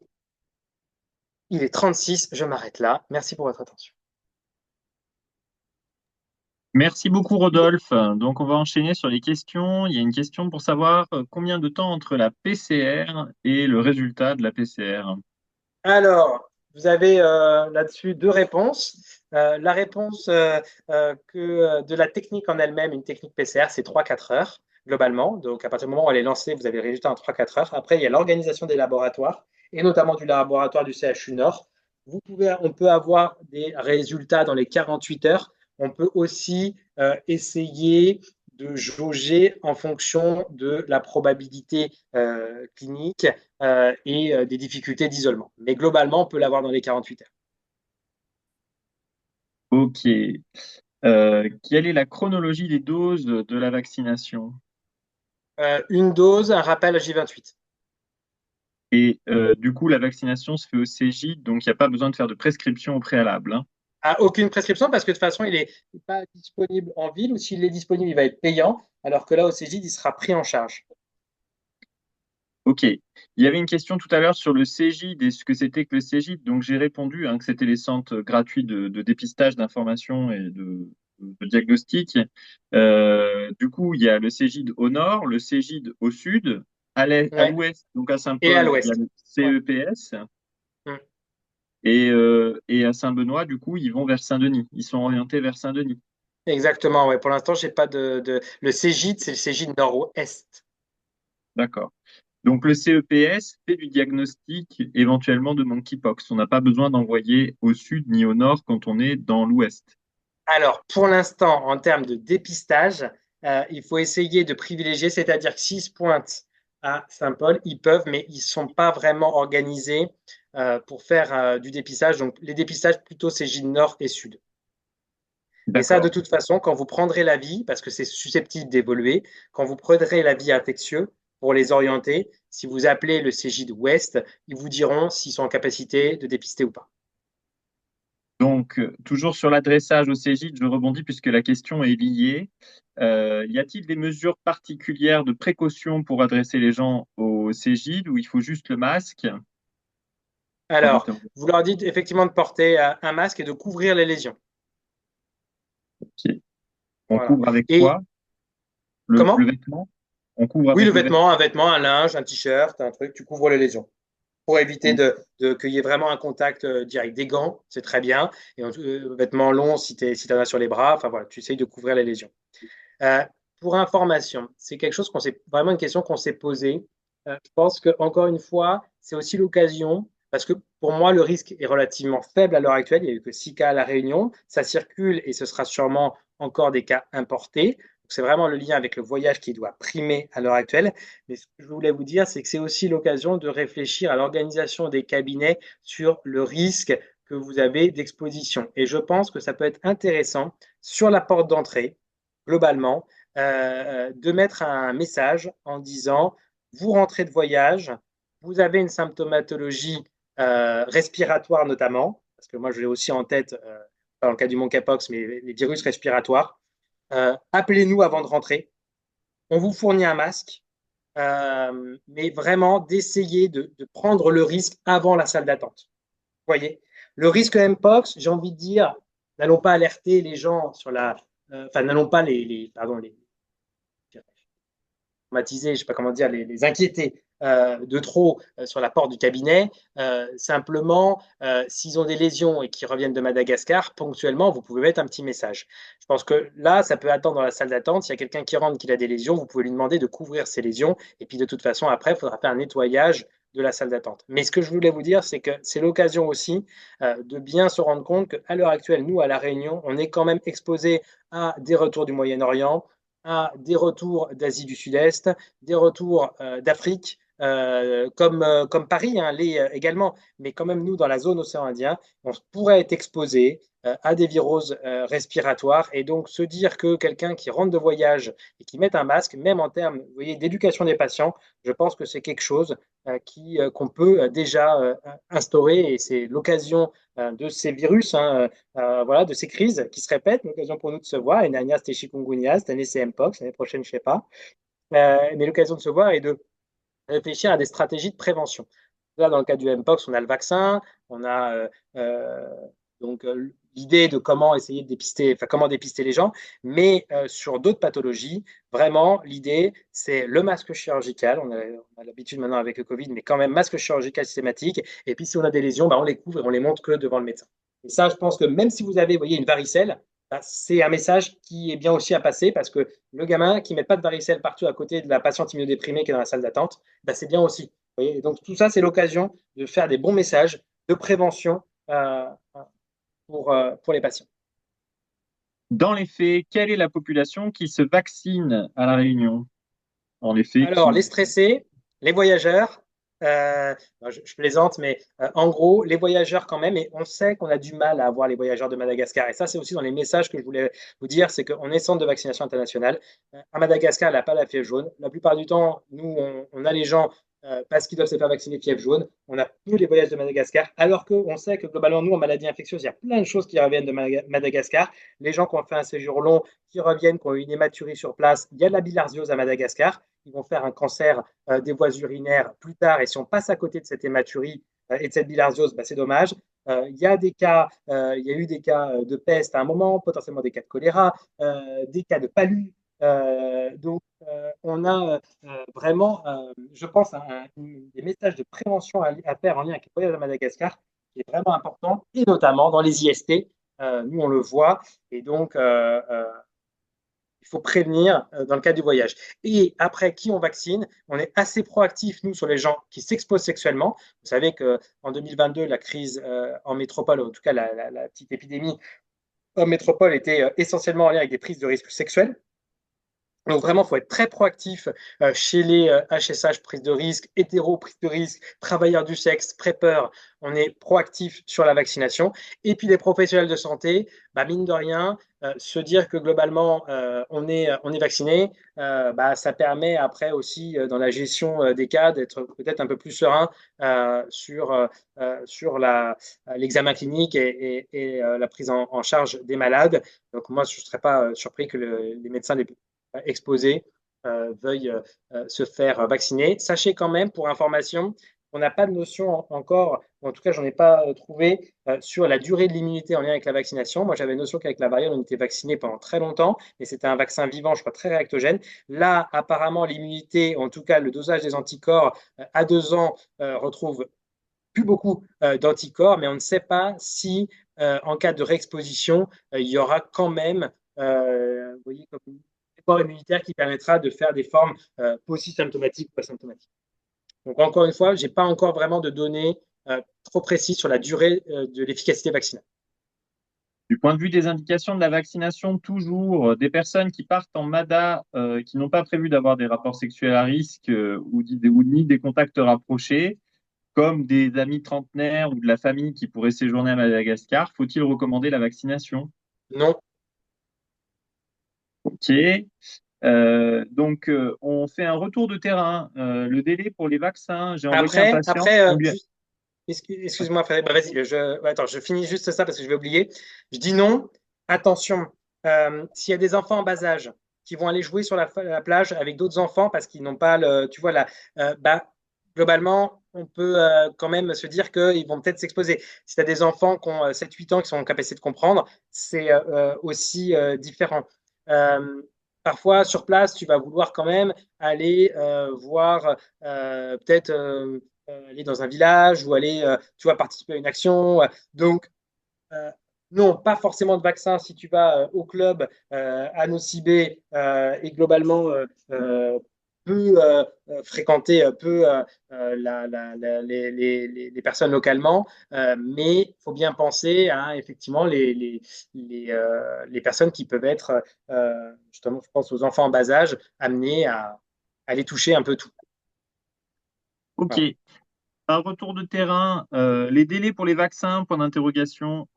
il est 36, je m'arrête là. Merci pour votre attention. Merci beaucoup, Rodolphe. Donc, on va enchaîner sur les questions. Il y a une question pour savoir combien de temps entre la PCR et le résultat de la PCR. Alors, vous avez là-dessus 2 réponses. La réponse de la technique en elle-même, une technique PCR, c'est 3-4 heures globalement. Donc, à partir du moment où elle est lancée, vous avez le résultat en 3-4 heures. Après, il y a l'organisation des laboratoires, et notamment du laboratoire du CHU Nord. On peut avoir des résultats dans les 48 heures. On peut aussi essayer de jauger en fonction de la probabilité clinique et des difficultés d'isolement. Mais globalement, on peut l'avoir dans les 48 heures. Ok. Quelle est la chronologie des doses de la vaccination? 1 dose, un rappel à J28. Et du coup, la vaccination se fait au Cégide, donc il n'y a pas besoin de faire de prescription au préalable, hein. Aucune prescription, parce que de toute façon, il n'est pas disponible en ville, ou s'il est disponible, il va être payant, alors que là, au Cégide, il sera pris en charge. Ok. Il y avait une question tout à l'heure sur le Cégide et ce que c'était que le Cégide. Donc, j'ai répondu que c'était les centres gratuits de dépistage, d'information et de diagnostic. Du coup, il y a le Cégide au nord, le Cégide au sud, à Ouais. l'ouest, donc à Et à Saint-Paul, il y a l'ouest. le CEPS. Ouais. Et à Saint-Benoît, du coup, ils vont vers Saint-Denis. Ils sont orientés vers Saint-Denis. Exactement, ouais. Pour l'instant, j'ai pas Le Cégide, c'est le Cégide nord-ouest. D'accord. Donc, le CEPS fait du diagnostic éventuellement de monkeypox. On n'a pas besoin d'envoyer au sud ni au nord quand on est dans l'ouest. Alors, pour l'instant, en termes de dépistage, il faut essayer de privilégier, c'est-à-dire que s'ils se pointent à Saint-Paul, ils peuvent, mais ils ne sont pas vraiment organisés pour faire du dépistage. Donc, les dépistages, plutôt, c'est Gilles Nord et Sud. Et ça, de D'accord. toute façon, quand vous prendrez l'avis, parce que c'est susceptible d'évoluer, quand vous prendrez l'avis infectieux pour les orienter, si vous appelez le CGID Ouest, ils vous diront s'ils sont en capacité de dépister ou pas. donc, toujours sur l'adressage au Cégide, je rebondis puisque la question est liée. Y a-t-il des mesures particulières de précaution pour adresser les gens au Cégide ou il faut juste le masque? Point Alors, d'interrogation. vous leur dites effectivement de porter un masque et de couvrir les lésions. Ok. On Voilà. couvre avec Et quoi? Le comment? vêtement? On couvre Oui, le avec le vêtement? vêtement, un vêtement, un linge, un t-shirt, un truc, tu couvres les lésions. Pour éviter qu'il y ait vraiment un contact direct. Des gants, c'est très bien. Et vêtements longs si tu en as sur les bras. Enfin voilà, tu essayes de couvrir les lésions. Euh, pour information, c'est quelque chose vraiment une question qu'on s'est posée. Je pense que encore une fois, c'est aussi l'occasion, parce que pour moi, le risque est relativement faible à l'heure actuelle. Il n'y a eu que 6 cas à La Réunion. Ça circule et ce sera sûrement encore des cas importés. C'est vraiment le lien avec le voyage qui doit primer à l'heure actuelle. Mais ce que je voulais vous dire, c'est que c'est aussi l'occasion de réfléchir à l'organisation des cabinets sur le risque que vous avez d'exposition. Et je pense que ça peut être intéressant sur la porte d'entrée, globalement, de mettre un message en disant, vous rentrez de voyage, vous avez une symptomatologie respiratoire notamment, parce que moi je l'ai aussi en tête, pas dans le cas du monkeypox, mais les virus respiratoires. Appelez-nous avant de rentrer. On vous fournit un masque, mais vraiment d'essayer de prendre le risque avant la salle d'attente. Vous voyez, le risque Mpox, j'ai envie de dire, n'allons pas alerter les gens sur enfin, n'allons pas pardon, les traumatiser, je ne sais pas comment dire, les inquiéter de trop sur la porte du cabinet. Simplement, s'ils ont des lésions et qu'ils reviennent de Madagascar, ponctuellement, vous pouvez mettre un petit message. Je pense que là, ça peut attendre dans la salle d'attente. S'il y a quelqu'un qui rentre qui a des lésions, vous pouvez lui demander de couvrir ses lésions. Et puis, de toute façon, après, il faudra faire un nettoyage de la salle d'attente. Mais ce que je voulais vous dire, c'est que c'est l'occasion aussi de bien se rendre compte qu'à l'heure actuelle, nous, à La Réunion, on est quand même exposé à des retours du Moyen-Orient, à des retours d'Asie du Sud-Est, des retours d'Afrique, comme Paris hein, l'est également, mais quand même nous, dans la zone océan Indien, on pourrait être exposé à des viroses respiratoires et donc se dire que quelqu'un qui rentre de voyage et qui met un masque, même en termes vous voyez, d'éducation des patients, je pense que c'est quelque chose qu'on peut déjà instaurer et c'est l'occasion de ces virus, hein, voilà, de ces crises qui se répètent, l'occasion pour nous de se voir. L'année dernière, c'était chikungunya, cette année, c'est Mpox, l'année prochaine, je ne sais pas. Mais l'occasion de se voir et de réfléchir à des stratégies de prévention. Là, dans le cas du Mpox, on a le vaccin, on a donc l'idée de comment essayer de dépister, enfin comment dépister les gens, mais sur d'autres pathologies, vraiment l'idée c'est le masque chirurgical. On a l'habitude maintenant avec le Covid, mais quand même masque chirurgical systématique. Et puis si on a des lésions, bah, on les couvre et on les montre que devant le médecin. Et ça, je pense que même si vous avez, vous voyez, une varicelle, bah, c'est un message qui est bien aussi à passer parce que le gamin qui met pas de varicelle partout à côté de la patiente immunodéprimée qui est dans la salle d'attente, bah, c'est bien aussi. Vous voyez. Donc tout ça, c'est l'occasion de faire des bons messages de prévention pour les patients. Dans les faits, quelle est la population qui se vaccine à La Réunion? En effet, Alors, qui? les stressés, les voyageurs, je plaisante, mais en gros, les voyageurs quand même, et on sait qu'on a du mal à avoir les voyageurs de Madagascar. Et ça, c'est aussi dans les messages que je voulais vous dire, c'est qu'on est centre de vaccination internationale. À Madagascar, elle n'a pas la fièvre jaune. La plupart du temps, nous, on a les gens parce qu'ils doivent se faire vacciner fièvre jaune. On a plus les voyages de Madagascar, alors qu'on sait que globalement, nous, en maladie infectieuse, il y a plein de choses qui reviennent de Madagascar. Les gens qui ont fait un séjour long, qui reviennent, qui ont eu une hématurie sur place, il y a de la bilharziose à Madagascar. Ils vont faire un cancer des voies urinaires plus tard. Et si on passe à côté de cette hématurie et de cette bilharziose, bah, c'est dommage. Il y a il y a eu des cas de peste à un moment, potentiellement des cas de choléra, des cas de palu. Donc, on a vraiment, je pense, des messages de prévention à faire en lien avec les voyages à Madagascar qui est vraiment important, et notamment dans les IST. Nous, on le voit. Et donc, il faut prévenir dans le cadre du voyage. Et après, qui on vaccine? On est assez proactif, nous, sur les gens qui s'exposent sexuellement. Vous savez qu'en 2022, la crise en métropole, en tout cas la petite épidémie en métropole, était essentiellement en lien avec des prises de risques sexuels. Donc vraiment, il faut être très proactif chez les HSH, prise de risque, hétéro, prise de risque, travailleurs du sexe, preppers. On est proactif sur la vaccination. Et puis les professionnels de santé, bah, mine de rien, se dire que globalement, on est vacciné, bah, ça permet après aussi, dans la gestion des cas, d'être peut-être un peu plus serein sur l'examen clinique et la prise en charge des malades. Donc moi, je ne serais pas surpris que les médecins exposés veuillent se faire vacciner. Sachez quand même, pour information, on n'a pas de notion encore, en tout cas, j'en ai pas trouvé, sur la durée de l'immunité en lien avec la vaccination. Moi, j'avais notion qu'avec la variole, on était vacciné pendant très longtemps, mais c'était un vaccin vivant, je crois, très réactogène. Là, apparemment, l'immunité, en tout cas, le dosage des anticorps à 2 ans retrouve plus beaucoup d'anticorps, mais on ne sait pas si, en cas de réexposition, il y aura quand même, vous voyez, comme une effort immunitaire qui permettra de faire des formes post-symptomatiques ou asymptomatiques. Donc, encore une fois, je n'ai pas encore vraiment de données trop précises sur la durée de l'efficacité vaccinale. Du point de vue des indications de la vaccination, toujours des personnes qui partent en MADA, qui n'ont pas prévu d'avoir des rapports sexuels à risque ou ni des contacts rapprochés, comme des amis trentenaires ou de la famille qui pourraient séjourner à Madagascar, faut-il recommander la vaccination? Non. Ok. Donc, on fait un retour de terrain. Le délai pour les vaccins, j'ai envoyé un patient. Excuse-moi, Frédéric, bah, vas-y, attends, je finis juste ça parce que je vais oublier. Je dis non. Attention, s'il y a des enfants en bas âge qui vont aller jouer sur la plage avec d'autres enfants parce qu'ils n'ont pas tu vois, bah, globalement, on peut quand même se dire qu'ils vont peut-être s'exposer. Si tu as des enfants qui ont 7-8 ans qui sont en capacité de comprendre, c'est aussi différent. Euh, Parfois, sur place, tu vas vouloir quand même aller voir peut-être aller dans un village ou aller, tu vois, participer à une action. Donc, euh, non, pas forcément de vaccin si tu vas au club à Nocibé et globalement peu fréquenter peu les personnes localement, mais il faut bien penser à effectivement les personnes qui peuvent être, justement, je pense aux enfants en bas âge, amenés à les toucher un peu tout. Ok. Voilà. Un retour de terrain, les délais pour les vaccins, point d'interrogation.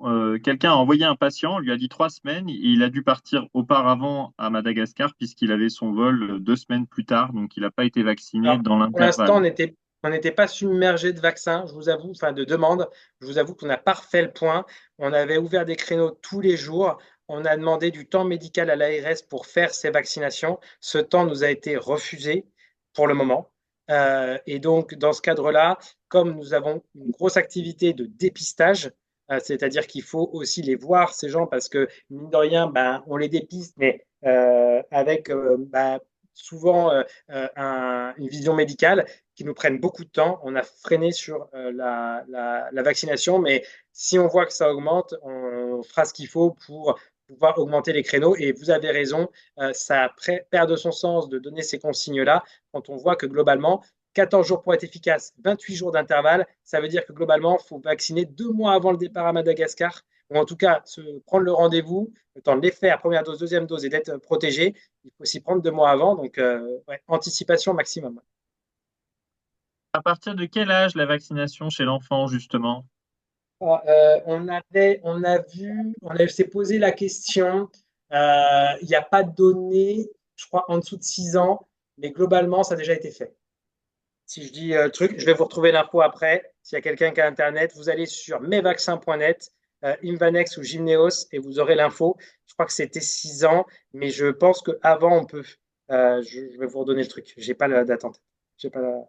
Quelqu'un a envoyé un patient, on lui a dit 3 semaines, et il a dû partir auparavant à Madagascar puisqu'il avait son vol 2 semaines plus tard, donc il n'a pas été vacciné Alors, dans pour l'instant, l'intervalle. on n'était pas submergé de vaccins, je vous avoue, enfin de demandes. Je vous avoue qu'on n'a pas refait le point. On avait ouvert des créneaux tous les jours. On a demandé du temps médical à l'ARS pour faire ces vaccinations. Ce temps nous a été refusé pour le moment. Et donc, dans ce cadre-là, comme nous avons une grosse activité de dépistage, c'est-à-dire qu'il faut aussi les voir, ces gens, parce que, mine de rien, ben, on les dépiste, mais avec ben, souvent une vision médicale qui nous prenne beaucoup de temps. On a freiné sur la vaccination, mais si on voit que ça augmente, on fera ce qu'il faut pour pouvoir augmenter les créneaux. Et vous avez raison, ça perd de son sens de donner ces consignes-là quand on voit que globalement, 14 jours pour être efficace, 28 jours d'intervalle, ça veut dire que globalement, il faut vacciner 2 mois avant le départ à Madagascar, ou en tout cas prendre le rendez-vous, le temps de les faire, première dose, deuxième dose, et d'être protégé. Il faut s'y prendre 2 mois avant, donc ouais, anticipation maximum. À partir de quel âge la vaccination chez l'enfant, justement? On s'est posé la question. Il n'y a pas de données, je crois, en dessous de 6 ans, mais globalement, ça a déjà été fait. Si je dis truc, je vais vous retrouver l'info après. S'il y a quelqu'un qui a Internet, vous allez sur mesvaccins.net, Imvanex ou Gymneos et vous aurez l'info. Je crois que c'était 6 ans, mais je pense qu'avant, on peut. Je vais vous redonner le truc. J'ai pas la date en tête. J'ai pas la-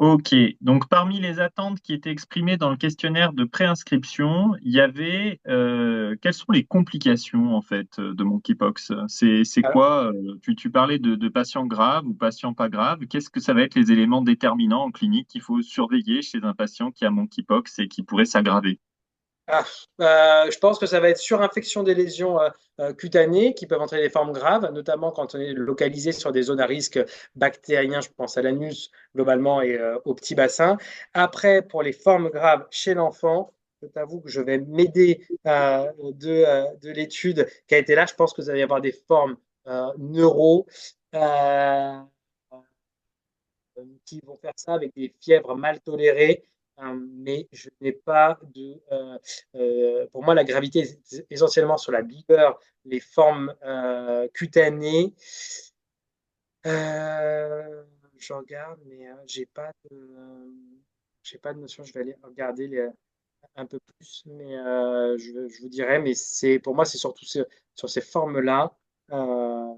Ok, donc parmi les attentes qui étaient exprimées dans le questionnaire de préinscription, il y avait quelles sont les complications en fait de monkeypox? C'est Alors, quoi? Tu parlais de patients graves ou patients pas graves. Qu'est-ce que ça va être les éléments déterminants en clinique qu'il faut surveiller chez un patient qui a monkeypox et qui pourrait s'aggraver? Ah, je pense que ça va être surinfection des lésions cutanées qui peuvent entraîner des formes graves, notamment quand on est localisé sur des zones à risque bactérien, je pense à l'anus globalement et au petit bassin. Après, pour les formes graves chez l'enfant, je t'avoue que je vais m'aider de l'étude qui a été là. Je pense que ça va y avoir des formes neuro euh, qui vont faire ça avec des fièvres mal tolérées. Mais je n'ai pas de. Pour moi, la gravité est essentiellement sur la douleur, les formes cutanées. Euh, je regarde, mais j'ai pas de notion. Je vais aller regarder un peu plus, mais je vous dirai. Mais c'est pour moi, c'est surtout sur ces formes-là. Euh,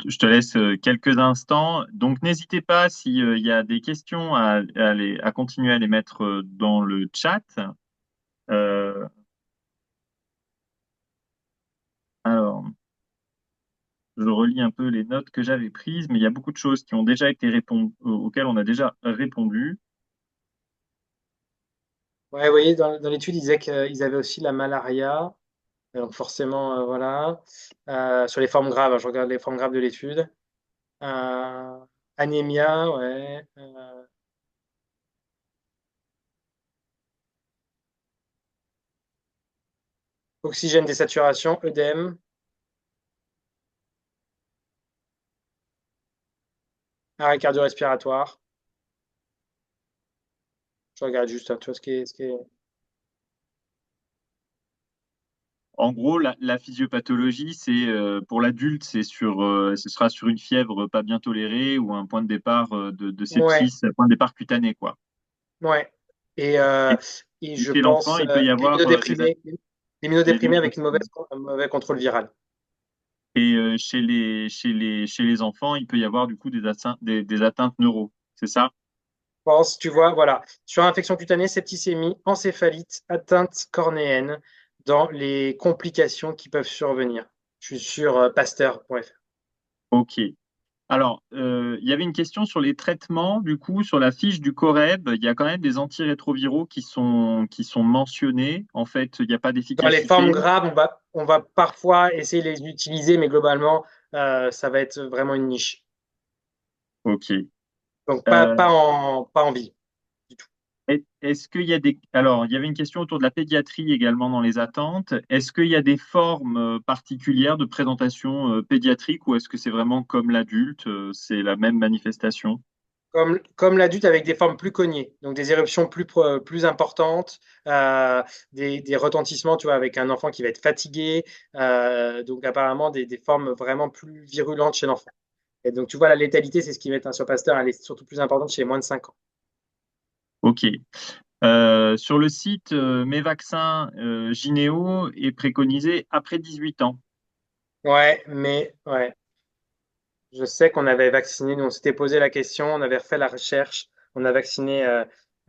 Je te laisse quelques instants. Donc, n'hésitez pas s'il y a des questions à continuer à les mettre dans le chat. Euh, alors, je relis un peu les notes que j'avais prises, mais il y a beaucoup de choses qui ont déjà été auxquelles on a déjà répondu. ouais, vous voyez, dans l'étude, ils disaient qu'ils avaient aussi la malaria. Donc forcément, voilà. Sur les formes graves, hein, je regarde les formes graves de l'étude. Euh, anémia, ouais. Oxygène désaturation, œdème, arrêt cardio-respiratoire. Je regarde juste, hein, tu vois, ce qui est. En gros, la physiopathologie, c'est pour l'adulte, ce sera sur une fièvre pas bien tolérée ou un point de départ de Ouais, sepsis, un point de départ cutané, quoi. ouais. Et, euh, Et, et et je chez l'enfant, pense il peut y avoir des l'immunodéprimé avec immunos- un mauvais contrôle viral. et chez les enfants, il peut y avoir du coup des atteintes neuro. C'est ça? Pense, tu vois, voilà. Sur infection cutanée, septicémie, encéphalite, atteinte cornéenne, dans les complications qui peuvent survenir. Je suis sur pasteur.fr. Ok. Alors, il y avait une question sur les traitements. Du coup, sur la fiche du COREB, il y a quand même des antirétroviraux qui sont mentionnés. En fait, il n'y a pas Dans les formes d'efficacité. graves, on va parfois essayer de les utiliser, mais globalement, ça va être vraiment une niche. Ok. Donc, Euh, pas en vie du tout. Est-ce qu'il y a des... Alors, il y avait une question autour de la pédiatrie également dans les attentes. Est-ce qu'il y a des formes particulières de présentation pédiatrique ou est-ce que c'est vraiment comme l'adulte, c'est la même manifestation? Comme l'adulte avec des formes plus cognées, donc des éruptions plus importantes, des retentissements, tu vois, avec un enfant qui va être fatigué, donc apparemment des formes vraiment plus virulentes chez l'enfant. Et donc tu vois, la létalité, c'est ce qui va être un surpasteur, elle est surtout plus importante chez les moins de 5 ans. Ok. Sur le site, mes vaccins Gynéo est préconisé après 18 ans. Ouais, mais ouais, je sais qu'on avait vacciné, nous on s'était posé la question, on avait refait la recherche, on a vacciné,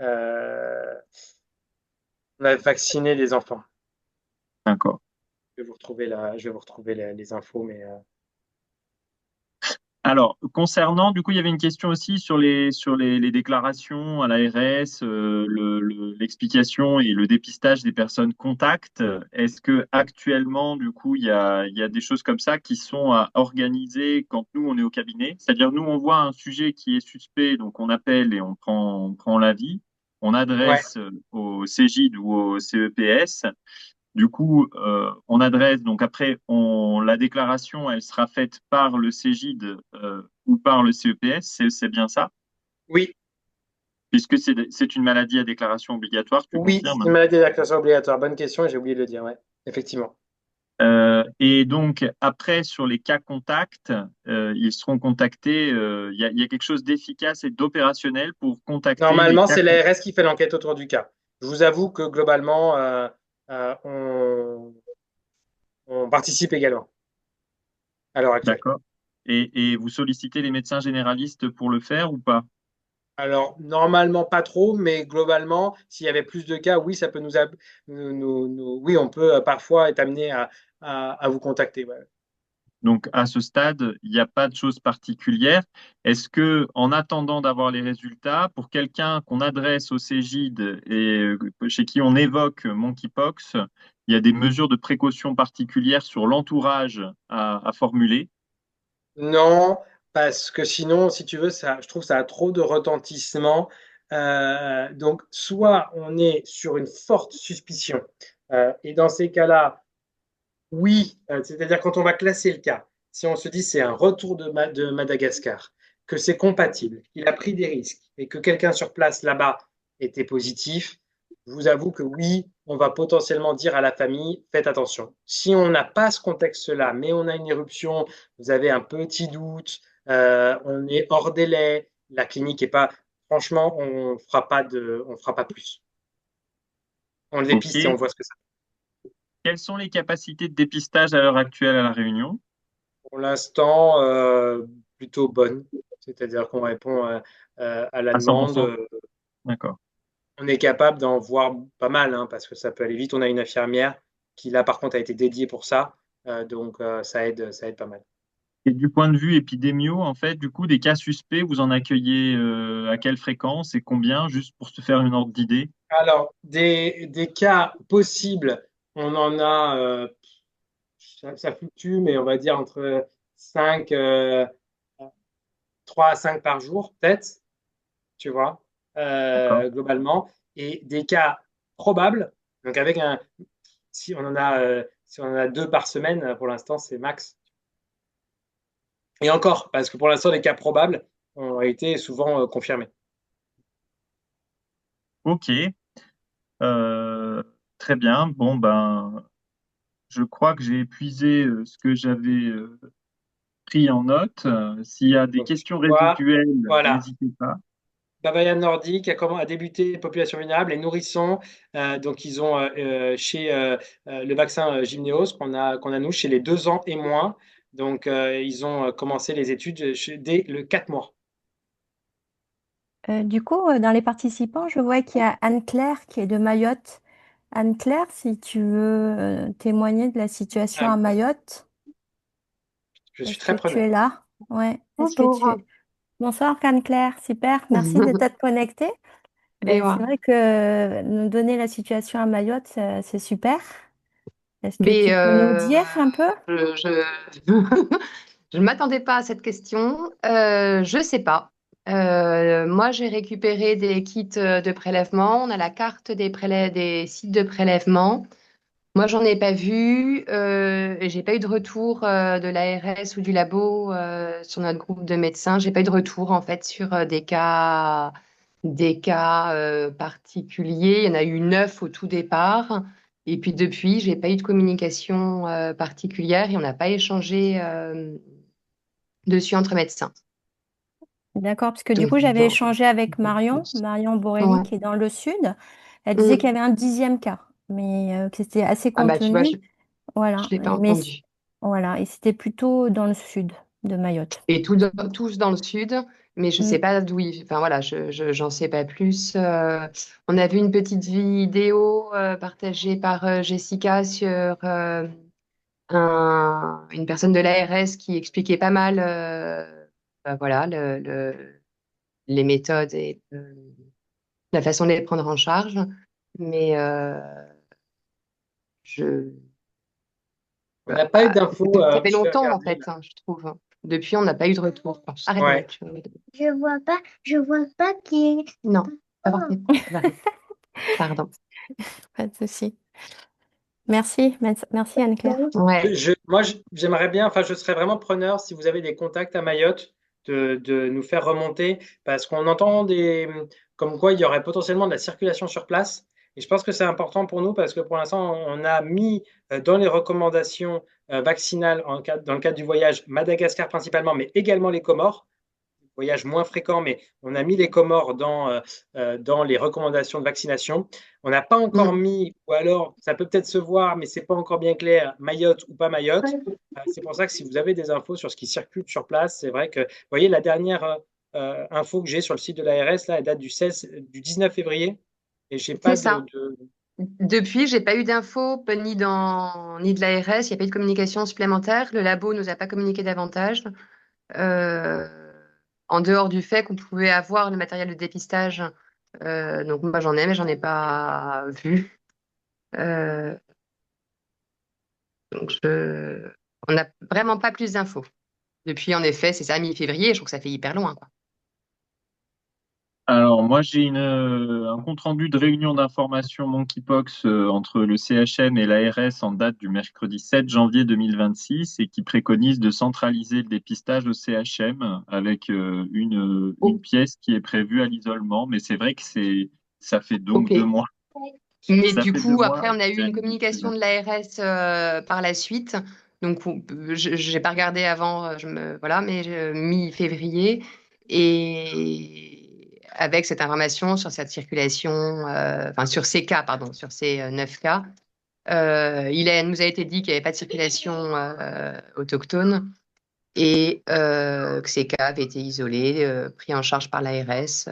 euh, on a vacciné les enfants. D'accord. Je vais vous retrouver les infos, mais Alors, concernant, du coup, il y avait une question aussi sur les déclarations à l'ARS, l'explication et le dépistage des personnes contacts. Est-ce que actuellement, du coup, il y a des choses comme ça qui sont à organiser quand nous, on est au cabinet? C'est-à-dire, nous, on voit un sujet qui est suspect, donc on appelle et on prend l'avis. On ouais. adresse au CGID ou au CEPS. Du coup, on adresse, donc après, la déclaration, elle sera faite par le CGID ou par le CEPS, c'est bien ça, Oui, puisque c'est une maladie à déclaration obligatoire, tu oui, c'est confirmes. une maladie d'accession obligatoire. Bonne question, et j'ai oublié de le dire, ouais, effectivement. Et donc, après, sur les cas contacts, ils seront contactés, il y a quelque chose d'efficace et d'opérationnel pour contacter les Normalement, cas c'est contacts. l'ARS qui fait l'enquête autour du cas. Je vous avoue que globalement, on participe également à l'heure actuelle. D'accord. Et vous sollicitez les médecins généralistes pour le faire ou pas? Alors, normalement, pas trop, mais globalement, s'il y avait plus de cas, oui, ça peut oui, on peut parfois être amené à vous contacter. Ouais. Donc, à ce stade, il n'y a pas de choses particulières. Est-ce que, en attendant d'avoir les résultats, pour quelqu'un qu'on adresse au CGID et chez qui on évoque monkeypox, il y a des mesures de précaution particulières sur l'entourage à formuler? Non, parce que sinon, si tu veux, je trouve que ça a trop de retentissement. Donc, soit on est sur une forte suspicion, et dans ces cas-là, Oui, c'est-à-dire quand on va classer le cas, si on se dit c'est un retour de Madagascar, que c'est compatible, qu'il a pris des risques et que quelqu'un sur place là-bas était positif, je vous avoue que oui, on va potentiellement dire à la famille, faites attention. Si on n'a pas ce contexte-là, mais on a une éruption, vous avez un petit doute, on est hors délai, la clinique est pas, franchement, on fera pas plus. On le Ok. dépiste et on voit ce que ça fait. Quelles sont les capacités de dépistage à l'heure actuelle à La Réunion? Pour l'instant, plutôt bonne. C'est-à-dire qu'on répond à la À demande. 100%. D'accord. On est capable d'en voir pas mal, hein, parce que ça peut aller vite. On a une infirmière qui, là, par contre, a été dédiée pour ça. Donc, ça aide pas mal. Et du point de vue épidémio, en fait, du coup, des cas suspects, vous en accueillez à quelle fréquence et combien, juste pour se faire une ordre d'idée? Alors, des cas possibles, on en a, ça fluctue, mais on va dire entre 5, 3 à 5 par jour, peut-être, tu vois, D'accord. globalement. Et des cas probables, donc avec un, si on en a 2 par semaine, pour l'instant, c'est max. Et encore, parce que pour l'instant, les cas probables ont été souvent confirmés. Ok. Euh, Très bien. Bon, ben, je crois que j'ai épuisé ce que j'avais pris en note. S'il y a des Donc, tu questions vois, résiduelles, voilà. n'hésitez pas. Bavaria nordique a débuté population vulnérable, les nourrissons. Donc, ils ont chez le vaccin Jynneos qu'on a nous, chez les 2 ans et moins. Donc, ils ont commencé les études dès le 4 mois. Du coup, dans les participants, je vois qu'il y a Anne-Claire qui est de Mayotte. Anne-Claire, si tu veux témoigner de la situation Ah, à Mayotte, je suis est-ce que très tu preneur. es là? Ouais. Est-ce que Bonjour. tu... Bonsoir Anne-Claire, super. Merci de t'être connectée. Et Ben, c'est moi. vrai que nous donner la situation à Mayotte, c'est super. Est-ce que Mais tu peux nous dire un peu? je ne m'attendais pas à cette question. Je sais pas. Moi, j'ai récupéré des kits de prélèvement. On a la carte des sites de prélèvement. Moi, j'en ai pas vu. Et j'ai pas eu de retour de l'ARS ou du labo sur notre groupe de médecins. J'ai pas eu de retour en fait sur des cas particuliers. Il y en a eu 9 au tout départ. Et puis depuis, j'ai pas eu de communication particulière et on n'a pas échangé dessus entre médecins. D'accord, parce que du Donc, coup, j'avais bon, échangé avec Marion Borelli, ouais. qui est dans le sud. Elle disait qu'il y Mm. avait un 10e cas, mais que c'était assez Ah bah tu vois, contenu. je Voilà, l'ai pas mais entendu. voilà, et c'était plutôt dans le sud de Mayotte. Et tous dans le sud, mais je sais Mm. pas d'où ils. Enfin voilà, j'en sais pas plus. On a vu une petite vidéo partagée par Jessica sur une personne de l'ARS qui expliquait pas mal voilà, les méthodes et la façon de les prendre en charge. Mais je, On n'a pas eu d'infos. ça fait Je vais longtemps en regarder fait, là. hein, je trouve. Depuis, on n'a pas eu de retour. Arrête la Ouais. voiture. Je vois pas qui est. Non, pas voir Arrête. Pardon. Pas de souci. Merci, merci Anne-Claire. Ouais. Moi, j'aimerais bien, enfin, je serais vraiment preneur si vous avez des contacts à Mayotte de nous faire remonter parce qu'on entend comme quoi il y aurait potentiellement de la circulation sur place. Et je pense que c'est important pour nous parce que pour l'instant, on a mis dans les recommandations vaccinales dans le cadre du voyage Madagascar principalement, mais également les Comores voyage moins fréquent, mais on a mis les Comores dans les recommandations de vaccination. On n'a pas encore Mm. mis, ou alors ça peut peut-être se voir, mais c'est pas encore bien clair, Mayotte ou pas Mayotte. C'est pour ça que si vous avez des infos sur ce qui circule sur place, c'est vrai que, vous voyez, la dernière info que j'ai sur le site de l'ARS, là, elle date du 19 février, et j'ai C'est pas ça. Depuis, j'ai pas eu d'infos, ni de l'ARS, il n'y a pas eu de communication supplémentaire. Le labo nous a pas communiqué davantage. Euh, En dehors du fait qu'on pouvait avoir le matériel de dépistage. Donc moi j'en ai, mais j'en ai pas vu. Euh, donc on n'a vraiment pas plus d'infos. Depuis, en effet, c'est ça, mi-février, je trouve que ça fait hyper loin, quoi. Alors, moi, j'ai un compte-rendu de réunion d'information Monkeypox entre le CHM et l'ARS en date du mercredi 7 janvier 2026 et qui préconise de centraliser le dépistage au CHM avec une Oh, pièce qui est prévue à l'isolement. Mais c'est vrai que ça fait donc ok. 2 mois. Mais Ça du fait deux coup, mois après, on a eu qu'il y a une une communication diffusion. de l'ARS par la suite. Donc, j'ai pas regardé avant, voilà, mais mi-février. Et avec cette information sur cette circulation, enfin, sur ces cas, pardon, sur ces 9 cas, nous a été dit qu'il n'y avait pas de circulation autochtone et que ces cas avaient été isolés, pris en charge par l'ARS.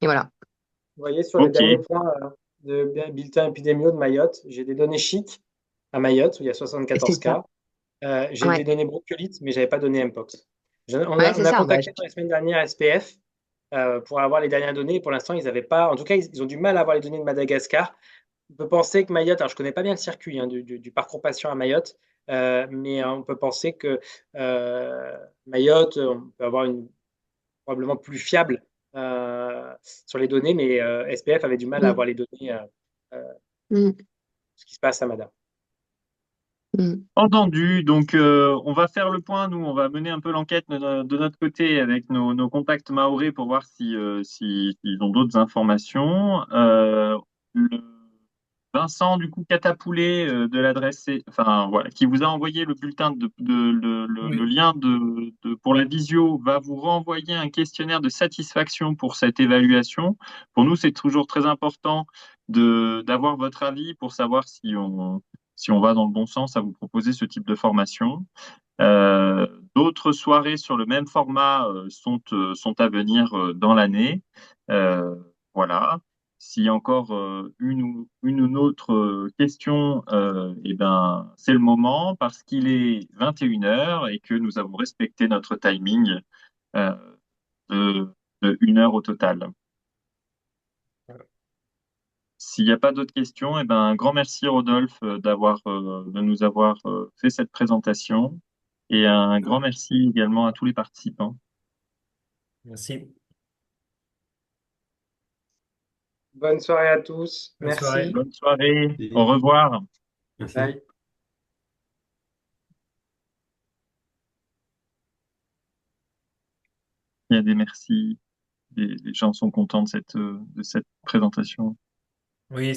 Et voilà. Vous voyez, sur le Ok, dernier point de bulletin épidémiaux de Mayotte, j'ai des données chic à Mayotte, où il y a C'est 74 ça. cas. J'ai des Ouais, données bronchiolites, mais je n'avais pas donné Mpox. ouais, On c'est a ça. Bah, contacté la semaine dernière SPF pour avoir les dernières données. Et pour l'instant, ils n'avaient pas. En tout cas, ils ont du mal à avoir les données de Madagascar. On peut penser que Mayotte, alors je ne connais pas bien le circuit hein, du parcours patient à Mayotte, mais on peut penser que euh, Mayotte, on peut avoir une probablement plus fiable sur les données, mais SPF avait du mal à mm, avoir les données euh, mm, ce qui se passe à Mada. mm. entendu. Donc, on va faire le point. Nous, on va mener un peu l'enquête de notre côté avec nos contacts mahorais pour voir s'ils ont d'autres informations. Le Vincent, du coup, Catapoulet de l'adresse, enfin voilà, qui vous a envoyé le bulletin le Oui. lien pour la visio, va vous renvoyer un questionnaire de satisfaction pour cette évaluation. Pour nous, c'est toujours très important d'avoir votre avis pour savoir si on va dans le bon sens à vous proposer ce type de formation. Euh, D'autres soirées sur le même format sont à venir dans l'année. Euh, voilà. S'il y a encore une autre question, eh ben, c'est le moment parce qu'il est 21 heures et que nous avons respecté notre timing euh, de, de 1 heure au total. S'il n'y a pas d'autres questions, eh ben, un grand merci Rodolphe de nous avoir fait cette présentation et un grand merci également à tous les participants. Merci. Bonne soirée à tous. Bonne soirée. Merci. Bonne soirée, au Merci. revoir. Merci. Bye. Il y a des merci, les gens sont contents de cette présentation. Oui,